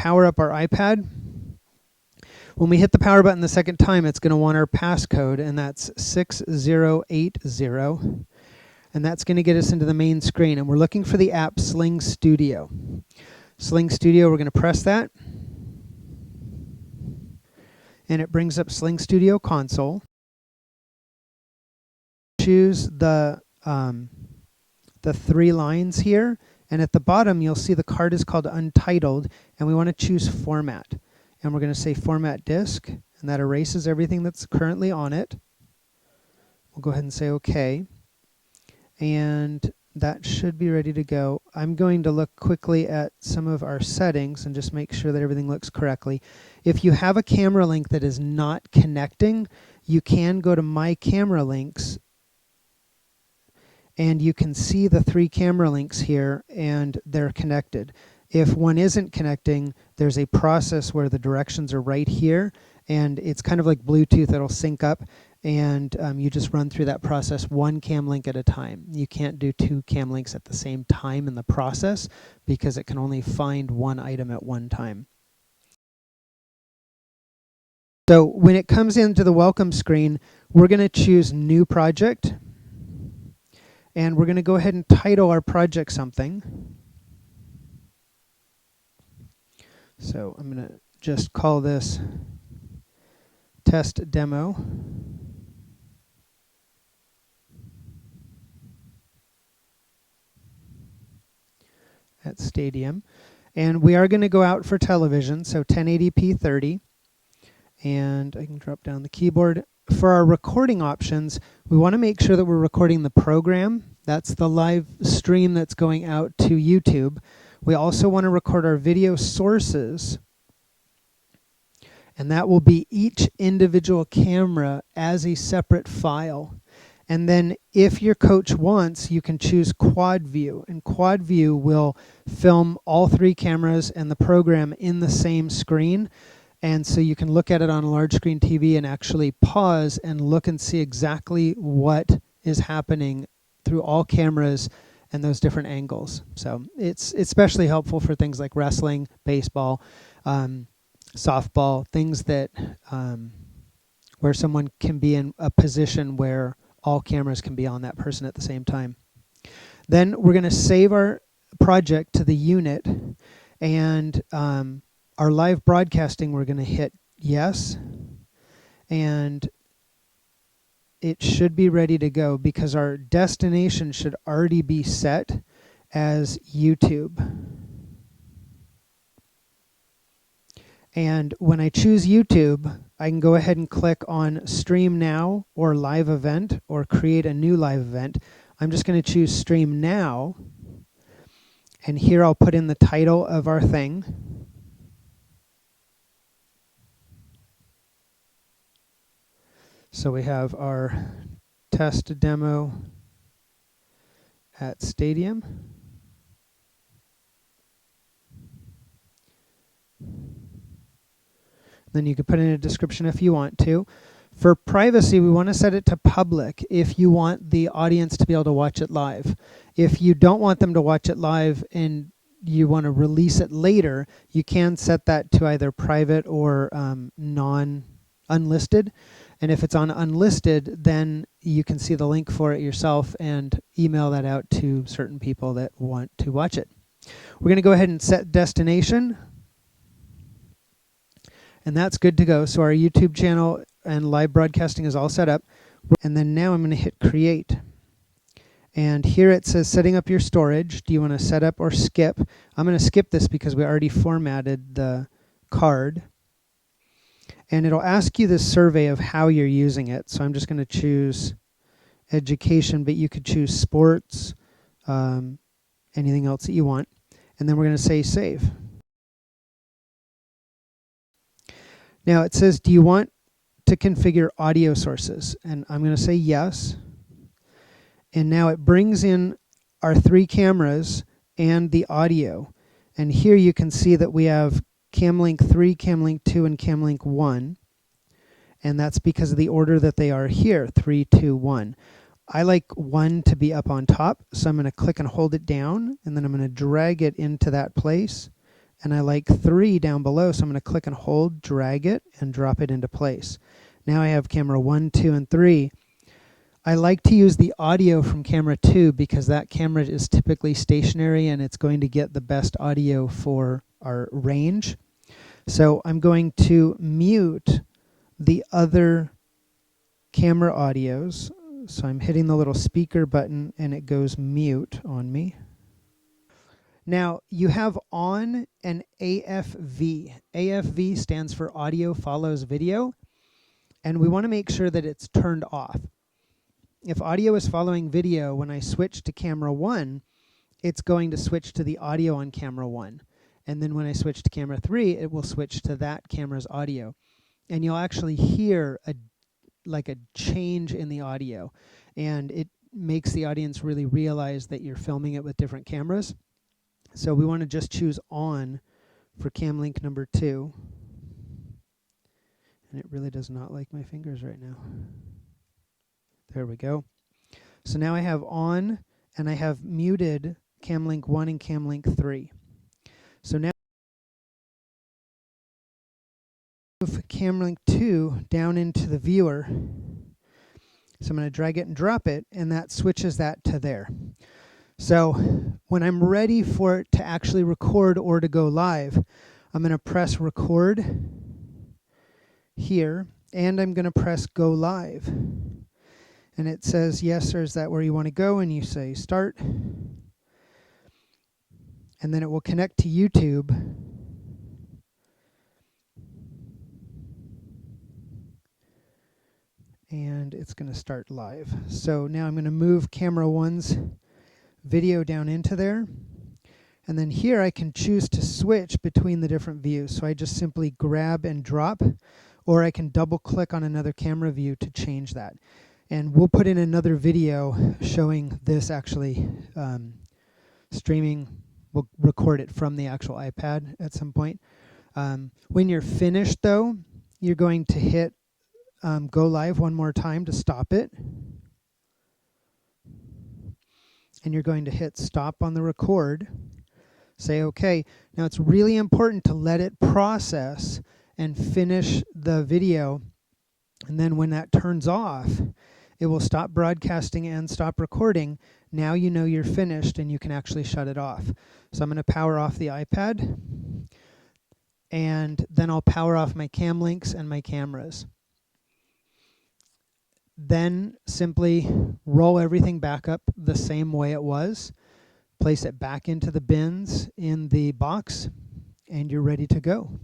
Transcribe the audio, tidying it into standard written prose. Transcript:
power up our iPad. When we hit the power button the second time, it's going to want our passcode, and that's 6080. And that's going to get us into the main screen. And we're looking for the app Sling Studio. Sling Studio, we're going to press that. And it brings up Sling Studio console. Choose the 3 lines here. And at the bottom, you'll see the card is called Untitled. And we want to choose Format. And we're going to say Format Disk. And that erases everything that's currently on it. We'll go ahead and say OK. And that should be ready to go. I'm going to look quickly at some of our settings and just make sure that everything looks correctly. If you have a camera link that is not connecting, you can go to My Camera Links and you can see the 3 camera links here and they're connected. If one isn't connecting, there's a process where the directions are right here and it's kind of like Bluetooth. It'll sync up. And you just run through that process 1 cam link at a time. You can't do 2 cam links at the same time in the process because it can only find 1 item at one time. So when it comes into the welcome screen, we're going to choose New Project. And we're going to go ahead and title our project something. So I'm going to just call this Test Demo. At Stadium. And we are going to go out for television, so 1080p 30. And I can drop down the keyboard. For our recording options, we want to make sure that we're recording the program. That's the live stream that's going out to YouTube. We also want to record our video sources. And that will be each individual camera as a separate file. And then if your coach wants, you can choose Quad View. And Quad View will film all 3 cameras and the program in the same screen. And so you can look at it on a large screen TV and actually pause and look and see exactly what is happening through all cameras and those different angles. So it's especially helpful for things like wrestling, baseball, softball, things that where someone can be in a position where all cameras can be on that person at the same time. Then we're going to save our project to the unit, and our live broadcasting, we're going to hit yes, and it should be ready to go because our destination should already be set as YouTube. And when I choose YouTube, I can go ahead and click on Stream Now or Live Event or create a new live event. I'm just going to choose Stream Now. And here I'll put in the title of our thing. So we have our test demo at Stadium. Then you can put in a description if you want to. For privacy, we want to set it to public if you want the audience to be able to watch it live. If you don't want them to watch it live and you want to release it later, you can set that to either private or unlisted. And if it's on unlisted, then you can see the link for it yourself and email that out to certain people that want to watch it. We're going to go ahead and set destination. And that's good to go. So our YouTube channel and live broadcasting is all set up. And then now I'm going to hit create. And here it says setting up your storage. Do you want to set up or skip? I'm going to skip this because we already formatted the card. And it'll ask you this survey of how you're using it. So I'm just going to choose education, but you could choose sports, anything else that you want. And then we're going to say save. Now it says, do you want to configure audio sources? And I'm going to say yes. And now it brings in our 3 cameras and the audio. And here you can see that we have Camlink 3, Camlink 2, and Camlink 1. And that's because of the order that they are here, 3, 2, 1. I like 1 to be up on top, so I'm going to click and hold it down, and then I'm going to drag it into that place. and I like 3 down below, so I'm going to click and hold, drag it, and drop it into place. Now I have camera 1, 2, and 3. I like to use the audio from camera 2 because that camera is typically stationary and it's going to get the best audio for our range. So I'm going to mute the other camera audios. So I'm hitting the little speaker button and it goes mute on me. Now you have on an AFV. AFV stands for audio follows video, and we want to make sure that it's turned off. If audio is following video, when I switch to camera 1, it's going to switch to the audio on camera 1. And then when I switch to camera 3, it will switch to that camera's audio. And you'll actually hear a change in the audio. And it makes the audience really realize that you're filming it with different cameras. So we want to just choose on for cam link number 2. And it really does not like my fingers right now. There we go. So now I have on and I have muted cam link 1 and cam link 3. So now move cam link 2 down into the viewer. So I'm going to drag it and drop it, and that switches that to there. So when I'm ready for it to actually record or to go live, I'm going to press record here, and I'm going to press go live. And it says, yes, or is that where you want to go? And you say start. And then it will connect to YouTube. And it's going to start live. So now I'm going to move camera 1's video down into there. And then here I can choose to switch between the different views. So I just simply grab and drop, or I can double click on another camera view to change that. And we'll put in another video showing this actually streaming. We'll record it from the actual iPad at some point. When you're finished though, you're going to hit go live one more time to stop it. And you're going to hit stop on the record. Say okay. Now it's really important to let it process and finish the video. And then when that turns off, it will stop broadcasting and stop recording. Now you know you're finished and you can actually shut it off. So I'm going to power off the iPad. And then I'll power off my cam links and my cameras. Then simply roll everything back up the same way it was. Place it back into the bins in the box, and you're ready to go.